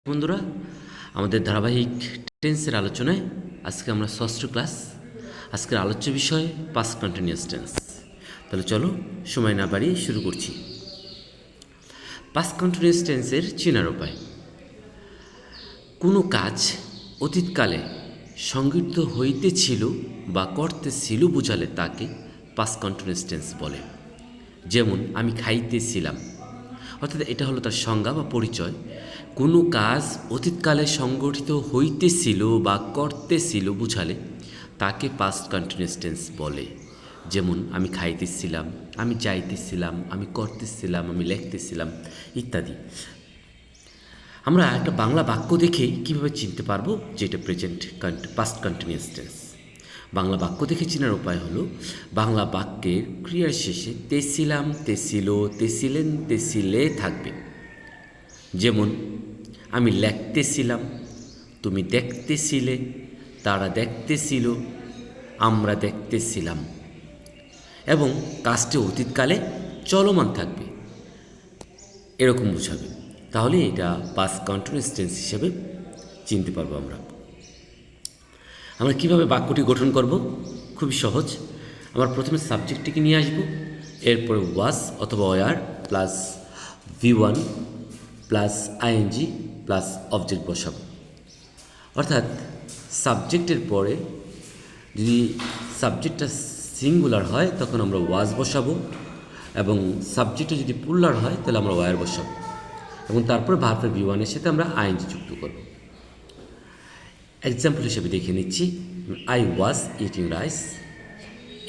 বন্ধুরা, আমাদের ধারাবাহিক টেন্সের আলোচনায় আজকে আমরা ষষ্ঠ ক্লাস। আজকের আলোচ্য বিষয় পাস্ট কন্টিনিউয়াস টেন্স। তাহলে চলো সময় না বাড়িয়ে শুরু করছি। পাস্ট কন্টিনিউয়াস টেন্সের চেনার উপায়। কোনো কাজ অতীতকালে সংঘটিত হইতেছিল বা করতেছিল বুঝালে তাকে পাস্ট কন্টিনিউয়াস টেন্স বলে। যেমন আমি খাইতেছিলাম, অর্থাৎ এটা হলো তার সংজ্ঞা বা পরিচয়। কোনো কাজ অতীতকালে সংগঠিত হইতেছিল বা করতেছিল বুঝালে তাকে পাস্ট কন্টিনিউয়াস টেন্স বলে। যেমন আমি খাইতেছিলাম, আমি যাইতেছিলাম, আমি করতেছিলাম, আমি লিখতেছিলাম ইত্যাদি। আমরা একটা বাংলা বাক্য দেখে কীভাবে চিনতে পারবো যে এটা পাস্ট কন্টিনিউয়াস টেন্স। বাংলা বাক্য দেখে চেনার উপায় হলো বাংলা বাক্যের ক্রিয়ার শেষে তেছিলাম, তেছিল, তেছিলেন, তেছিলে থাকবে। যেমন আমি লেখতেছিলাম, তুমি দেখতেছিলে, তারা দেখতেছিল, আমরা দেখতেছিলাম। এবং কাজটি অতীতকালে চলমান থাকবে, এরকম বোঝাবে। তাহলে এটা পাস্ট কন্টিনিউয়াস টেন্স হিসেবে চিনতে পারবো আমরা। কীভাবে বাক্যটি গঠন করব? খুবই সহজ। আমরা প্রথমে সাবজেক্টটিকে নিয়ে আসব, এরপরে ওয়াজ অথবা were plus V1 plus ING plus object বসাবো। অর্থাৎ সাবজেক্টের পরে যদি সাবজেক্টটা সিঙ্গুলার হয় তখন আমরা ওয়াজ বসাবো, এবং সাবজেক্টটা যদি প্লুরাল হয় তাহলে আমরা ওয়ার বসাবো, এবং তারপরে ভার্বের V1-এর সাথে আমরা আইএনজি যুক্ত করব। এক্সাম্পল হিসেবে দেখে নিচ্ছি, আই ওয়াজ ইটিং রাইস।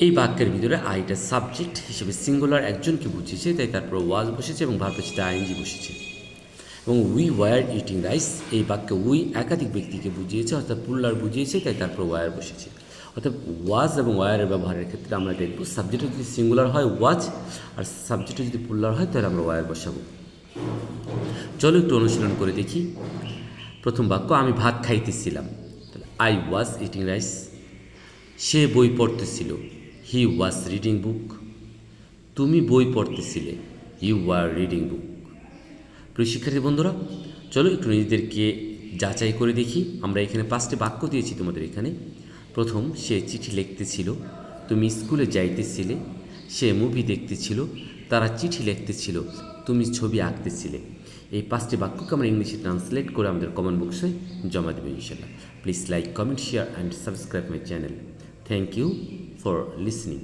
এই বাক্যের ভিতরে আইটা সাবজেক্ট হিসেবে সিঙ্গুলার একজনকে বুঝিয়েছে, তাই তারপর ওয়াজ বসেছে এবং ভার্বের সাথে আইএনজি বসেছে। এবং উই ওয়ার ইটিং রাইস, এই বাক্যে উই একাধিক ব্যক্তিকে বুঝিয়েছে, অর্থাৎ প্লুরাল বুঝিয়েছে, তাই তারপর ওয়ার বসেছে। অর্থাৎ ওয়াজ এবং ওয়ারের ব্যবহারের ক্ষেত্রে আমরা দেখব সাবজেক্টটা যদি সিঙ্গুলার হয় ওয়াজ, আর সাবজেক্টটা যদি প্লুরাল হয় তাহলে আমরা ওয়ার বসাবো। চলো একটু অনুশীলন করে দেখি। প্রথম বাক্য, আমি ভাত খাইতেছিলাম, আই ওয়াজ ইটিং রাইস। সে বই পড়তেছিল, হি ওয়াজ রিডিং বুক। তুমি বই পড়তেছিলে, ইউ ওয়ার রিডিং বুক। প্রিয় শিক্ষার্থী বন্ধুরা, চলো একটু নিজেদেরকে যাচাই করে দেখি। আমরা এখানে 5টি বাক্য দিয়েছি তোমাদের এখানে। প্রথম, সে চিঠি লিখতেছিল, তুমি স্কুলে যাইতেছিলে, সে মুভি দেখতেছিল, তারা চিঠি লিখতেছিল, তুমি ছবি আঁকতেছিলে। এই 5টি বাক্যকে আমরা ইংলিশে ট্রান্সলেট করে আমাদের কমেন্ট বক্সে জমা দেবো ইনশাল্লাহ। Please like, comment, share and subscribe my channel. Thank you for listening.